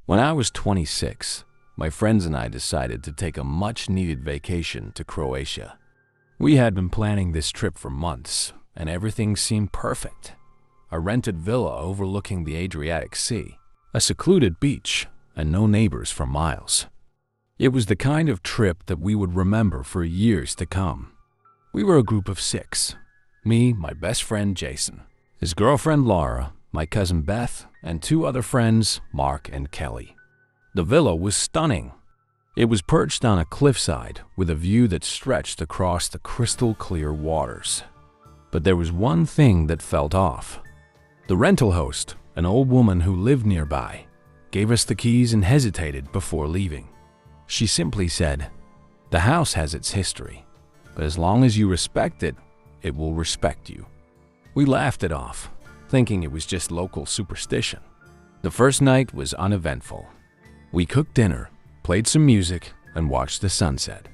When I was 26, my friends and I decided to take a much-needed vacation to Croatia. We had been planning this trip for months, and everything seemed perfect. A rented villa overlooking the Adriatic Sea, a secluded beach, and no neighbors for miles. It was the kind of trip that we would remember for years to come. We were a group of 6. Me, my best friend Jason, his girlfriend Laura, my cousin Beth, and 2 other friends, Mark and Kelly. The villa was stunning. It was perched on a cliffside with a view that stretched across the crystal-clear waters. But there was one thing that felt off. The rental host, an old woman who lived nearby, gave us the keys and hesitated before leaving. She simply said, "The house has its history, but as long as you respect it, it will respect you." We laughed it off, thinking it was just local superstition. The first night was uneventful. We cooked dinner, played some music, and watched the sunset.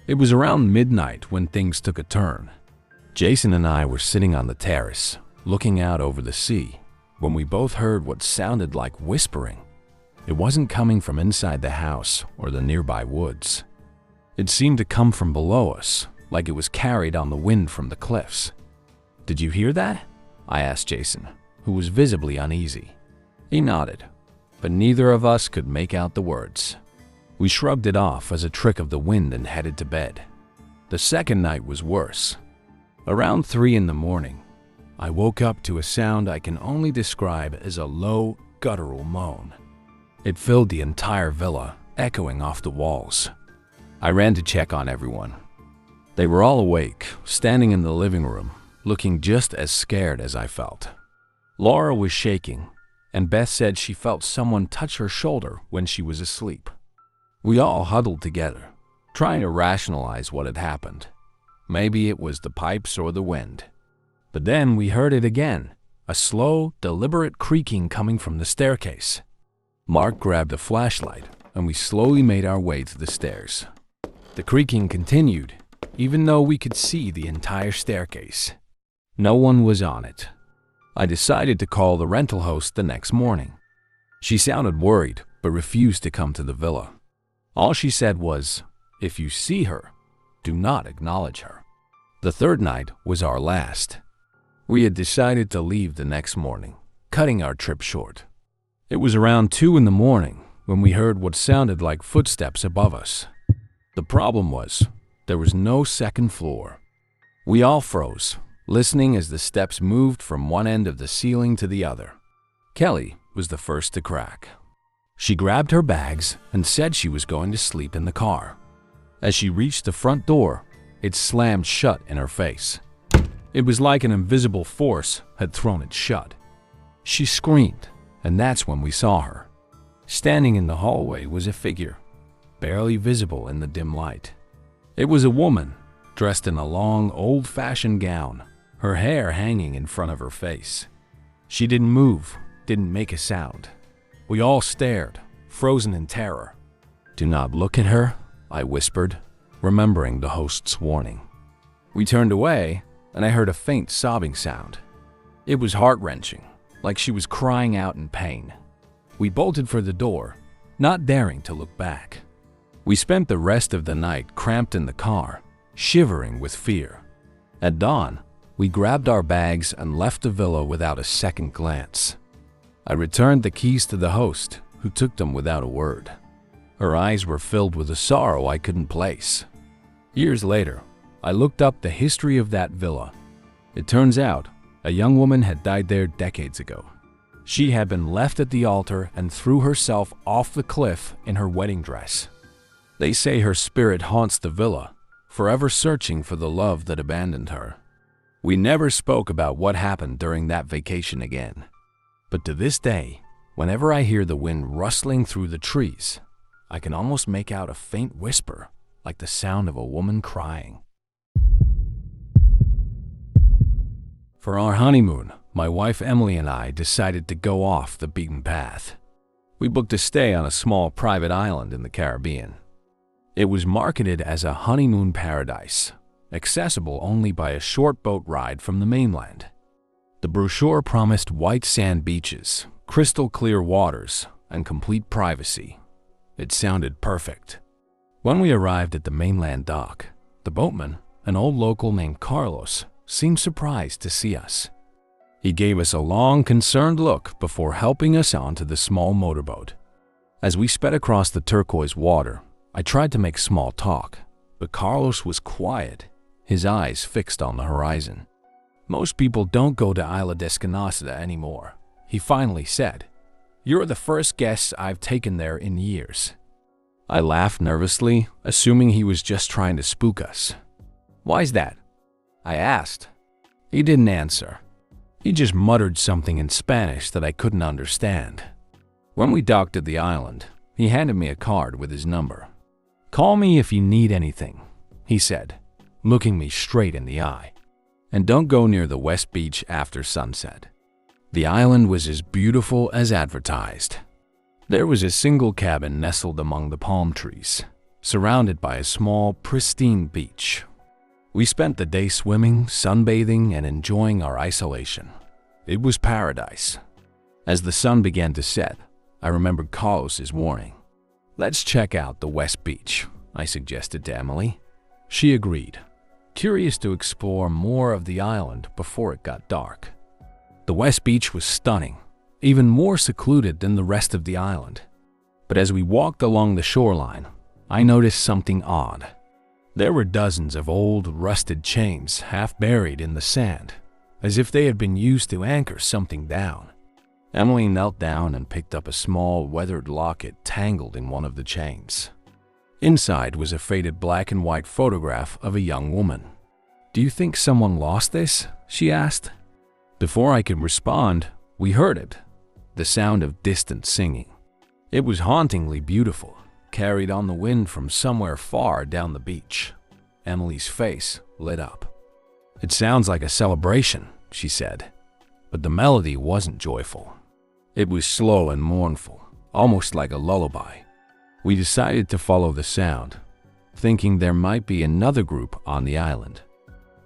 It was around midnight when things took a turn. Jason and I were sitting on the terrace, looking out over the sea, when we both heard what sounded like whispering. It wasn't coming from inside the house or the nearby woods. It seemed to come from below us, like it was carried on the wind from the cliffs. "Did you hear that?" I asked Jason, who was visibly uneasy. He nodded, but neither of us could make out the words. We shrugged it off as a trick of the wind and headed to bed. The second night was worse. Around 3 in the morning, I woke up to a sound I can only describe as a low, guttural moan. It filled the entire villa, echoing off the walls. I ran to check on everyone. They were all awake, standing in the living room, looking just as scared as I felt. Laura was shaking, and Beth said she felt someone touch her shoulder when she was asleep. We all huddled together, trying to rationalize what had happened. Maybe it was the pipes or the wind. But then we heard it again, a slow, deliberate creaking coming from the staircase. Mark grabbed a flashlight, and we slowly made our way to the stairs. The creaking continued, even though we could see the entire staircase. No one was on it. I decided to call the rental host the next morning. She sounded worried, but refused to come to the villa. All she said was, "If you see her, do not acknowledge her." The third night was our last. We had decided to leave the next morning, cutting our trip short. It was around 2 in the morning when we heard what sounded like footsteps above us. The problem was, there was no second floor. We all froze, listening as the steps moved from one end of the ceiling to the other. Kelly was the first to crack. She grabbed her bags and said she was going to sleep in the car. As she reached the front door, it slammed shut in her face. It was like an invisible force had thrown it shut. She screamed, and that's when we saw her. Standing in the hallway was a figure, barely visible in the dim light. It was a woman, dressed in a long, old-fashioned gown, her hair hanging in front of her face. She didn't move, didn't make a sound. We all stared, frozen in terror. "Do not look at her," I whispered, remembering the host's warning. We turned away, and I heard a faint sobbing sound. It was heart-wrenching, like she was crying out in pain. We bolted for the door, not daring to look back. We spent the rest of the night cramped in the car, shivering with fear. At dawn, we grabbed our bags and left the villa without a second glance. I returned the keys to the host, who took them without a word. Her eyes were filled with a sorrow I couldn't place. Years later, I looked up the history of that villa. It turns out, a young woman had died there decades ago. She had been left at the altar and threw herself off the cliff in her wedding dress. They say her spirit haunts the villa, forever searching for the love that abandoned her. We never spoke about what happened during that vacation again. But to this day, whenever I hear the wind rustling through the trees, I can almost make out a faint whisper, like the sound of a woman crying. For our honeymoon, my wife Emily and I decided to go off the beaten path. We booked a stay on a small private island in the Caribbean. It was marketed as a honeymoon paradise, accessible only by a short boat ride from the mainland. The brochure promised white sand beaches, crystal clear waters, and complete privacy. It sounded perfect. When we arrived at the mainland dock, the boatman, an old local named Carlos, seemed surprised to see us. He gave us a long, concerned look before helping us onto the small motorboat. As we sped across the turquoise water, I tried to make small talk, but Carlos was quiet, his eyes fixed on the horizon. "Most people don't go to Isla Desconocida anymore," he finally said. "You're the first guests I've taken there in years." I laughed nervously, assuming he was just trying to spook us. "Why's that?" I asked. He didn't answer. He just muttered something in Spanish that I couldn't understand. When we docked at the island, he handed me a card with his number. "Call me if you need anything," he said, looking me straight in the eye. "And don't go near the West Beach after sunset." The island was as beautiful as advertised. There was a single cabin nestled among the palm trees, surrounded by a small, pristine beach. We spent the day swimming, sunbathing, and enjoying our isolation. It was paradise. As the sun began to set, I remembered Carlos's warning. "Let's check out the West Beach," I suggested to Emily. She agreed, curious to explore more of the island before it got dark. The West Beach was stunning, even more secluded than the rest of the island. But as we walked along the shoreline, I noticed something odd. There were dozens of old, rusted chains half buried in the sand, as if they had been used to anchor something down. Emily knelt down and picked up a small, weathered locket tangled in one of the chains. Inside was a faded black and white photograph of a young woman. "Do you think someone lost this?" she asked. Before I could respond, we heard it, the sound of distant singing. It was hauntingly beautiful, carried on the wind from somewhere far down the beach. Emily's face lit up. "It sounds like a celebration," she said, but the melody wasn't joyful. It was slow and mournful, almost like a lullaby. We decided to follow the sound, thinking there might be another group on the island.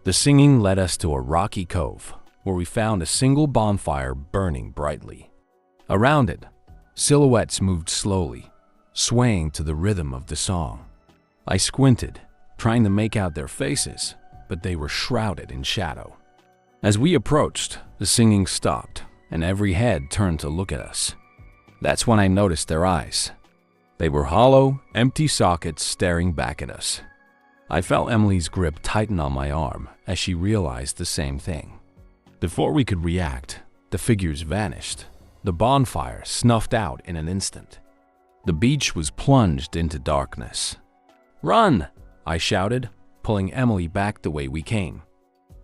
The singing led us to a rocky cove, where we found a single bonfire burning brightly. Around it, silhouettes moved slowly, swaying to the rhythm of the song. I squinted, trying to make out their faces, but they were shrouded in shadow. As we approached, the singing stopped, and every head turned to look at us. That's when I noticed their eyes. They were hollow, empty sockets staring back at us. I felt Emily's grip tighten on my arm as she realized the same thing. Before we could react, the figures vanished. The bonfire snuffed out in an instant. The beach was plunged into darkness. "Run!" I shouted, pulling Emily back the way we came.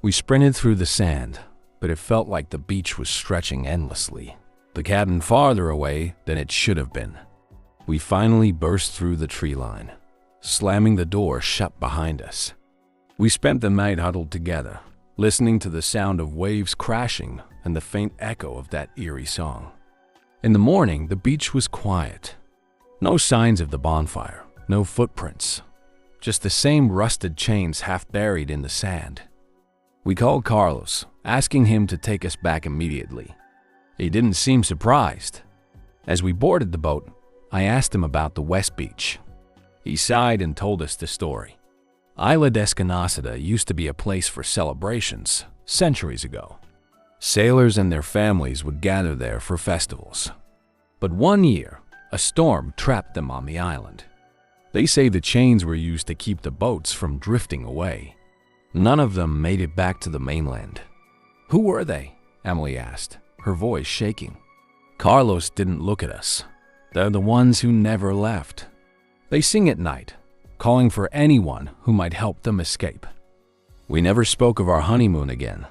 We sprinted through the sand, but it felt like the beach was stretching endlessly, the cabin farther away than it should have been. We finally burst through the tree line, slamming the door shut behind us. We spent the night huddled together, listening to the sound of waves crashing and the faint echo of that eerie song. In the morning, the beach was quiet. No signs of the bonfire, no footprints, just the same rusted chains half buried in the sand. We called Carlos, asking him to take us back immediately. He didn't seem surprised. As we boarded the boat, I asked him about the West Beach. He sighed and told us the story. Isla Desconocida used to be a place for celebrations centuries ago. Sailors and their families would gather there for festivals. But one year, a storm trapped them on the island. They say the chains were used to keep the boats from drifting away. None of them made it back to the mainland. "Who were they?" Emily asked, her voice shaking. Carlos didn't look at us. "They're the ones who never left. They sing at night, calling for anyone who might help them escape." We never spoke of our honeymoon again.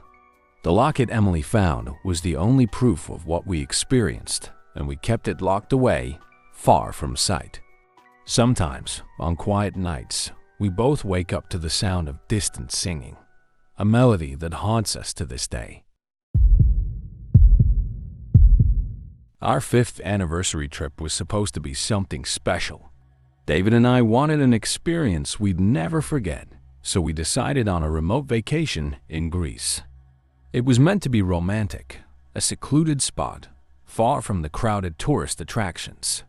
The locket Emily found was the only proof of what we experienced, and we kept it locked away, far from sight. Sometimes, on quiet nights, we both wake up to the sound of distant singing, a melody that haunts us to this day. Our 5th anniversary trip was supposed to be something special. David and I wanted an experience we'd never forget, so we decided on a remote vacation in Greece. It was meant to be romantic, a secluded spot far from the crowded tourist attractions.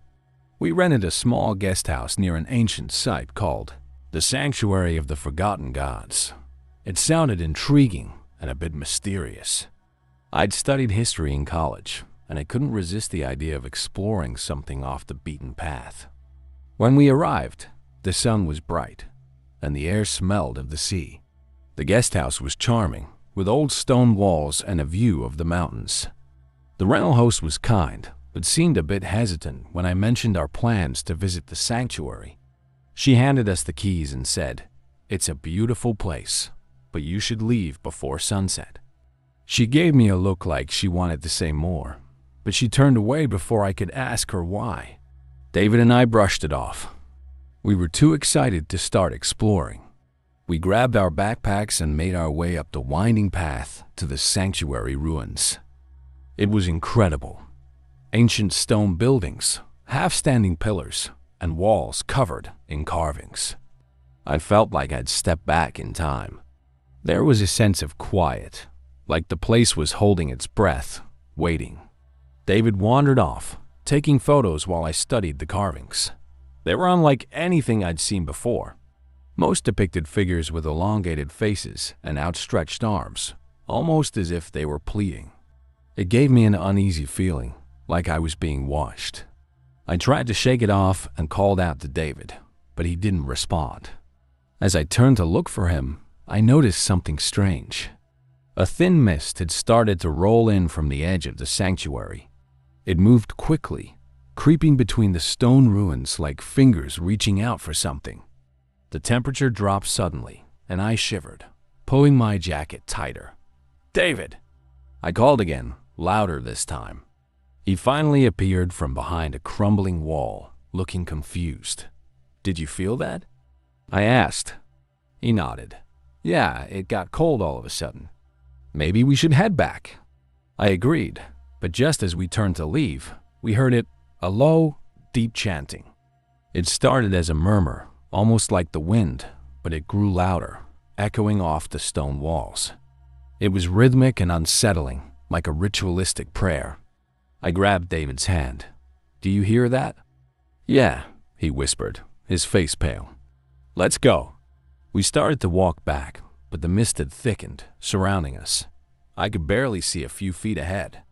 We rented a small guest house near an ancient site called the Sanctuary of the Forgotten Gods. It sounded intriguing and a bit mysterious. I'd studied history in college, and I couldn't resist the idea of exploring something off the beaten path. When we arrived, the sun was bright, and the air smelled of the sea. The guest house was charming, with old stone walls and a view of the mountains. The rental host was kind, but seemed a bit hesitant when I mentioned our plans to visit the sanctuary. She handed us the keys and said, "It's a beautiful place, but you should leave before sunset." She gave me a look like she wanted to say more, but she turned away before I could ask her why. David and I brushed it off. We were too excited to start exploring. We grabbed our backpacks and made our way up the winding path to the sanctuary ruins. It was incredible. Ancient stone buildings, half-standing pillars, and walls covered in carvings. I felt like I'd stepped back in time. There was a sense of quiet, like the place was holding its breath, waiting. David wandered off, taking photos while I studied the carvings. They were unlike anything I'd seen before. Most depicted figures with elongated faces and outstretched arms, almost as if they were pleading. It gave me an uneasy feeling, like I was being watched. I tried to shake it off and called out to David, but he didn't respond. As I turned to look for him, I noticed something strange. A thin mist had started to roll in from the edge of the sanctuary. It moved quickly, creeping between the stone ruins like fingers reaching out for something. The temperature dropped suddenly, and I shivered, pulling my jacket tighter. "David!" I called again, louder this time. He finally appeared from behind a crumbling wall, looking confused. "Did you feel that?" I asked. He nodded. "Yeah, it got cold all of a sudden. Maybe we should head back." I agreed, but just as we turned to leave, we heard a low, deep chanting. It started as a murmur, almost like the wind, but it grew louder, echoing off the stone walls. It was rhythmic and unsettling, like a ritualistic prayer. I grabbed David's hand. "Do you hear that?" "Yeah," he whispered, his face pale. "Let's go." We started to walk back, but the mist had thickened, surrounding us. I could barely see a few feet ahead.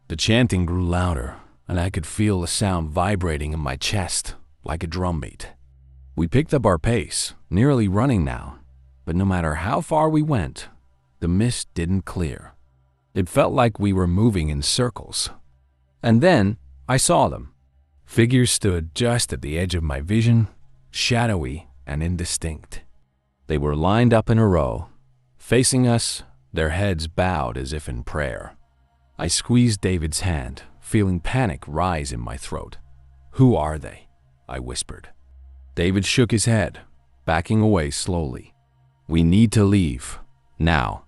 The chanting grew louder, and I could feel the sound vibrating in my chest, like a drumbeat. We picked up our pace, nearly running now, but no matter how far we went, the mist didn't clear. It felt like we were moving in circles. And then I saw them. Figures stood just at the edge of my vision, shadowy and indistinct. They were lined up in a row, facing us, their heads bowed as if in prayer. I squeezed David's hand, feeling panic rise in my throat. "Who are they?" I whispered. David shook his head, backing away slowly. "We need to leave, now."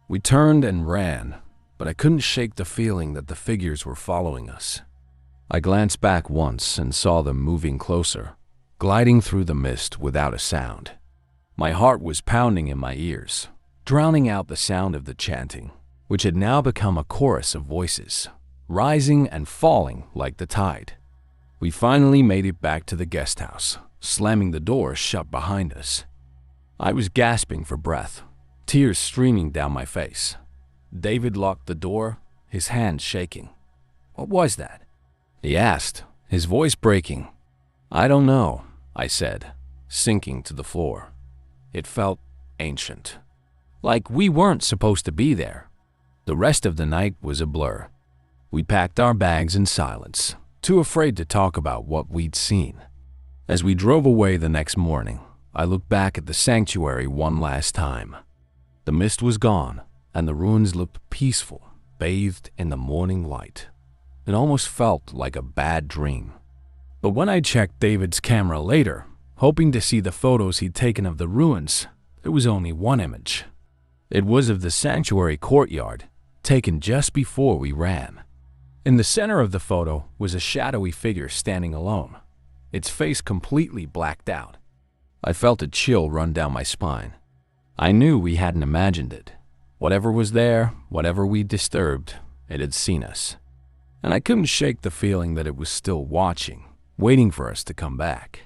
We turned and ran, but I couldn't shake the feeling that the figures were following us. I glanced back once and saw them moving closer, gliding through the mist without a sound. My heart was pounding in my ears, drowning out the sound of the chanting, which had now become a chorus of voices, rising and falling like the tide. We finally made it back to the guest house, slamming the door shut behind us. I was gasping for breath, tears streaming down my face. David locked the door, his hands shaking. "What was that?" he asked, his voice breaking. "I don't know," I said, sinking to the floor. It felt ancient, like we weren't supposed to be there. The rest of the night was a blur. We packed our bags in silence, too afraid to talk about what we'd seen. As we drove away the next morning, I looked back at the sanctuary one last time. The mist was gone, and the ruins looked peaceful, bathed in the morning light. It almost felt like a bad dream. But when I checked David's camera later, hoping to see the photos he'd taken of the ruins, there was only one image. It was of the sanctuary courtyard, taken just before we ran. In the center of the photo was a shadowy figure standing alone, its face completely blacked out. I felt a chill run down my spine. I knew we hadn't imagined it. Whatever was there, whatever we disturbed, it had seen us. and I couldn't shake the feeling that it was still watching, waiting for us to come back.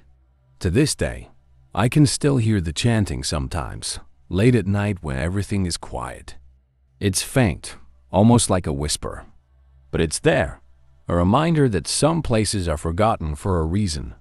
To this day, I can still hear the chanting sometimes, late at night when everything is quiet. It's faint, almost like a whisper, but it's there, a reminder that some places are forgotten for a reason.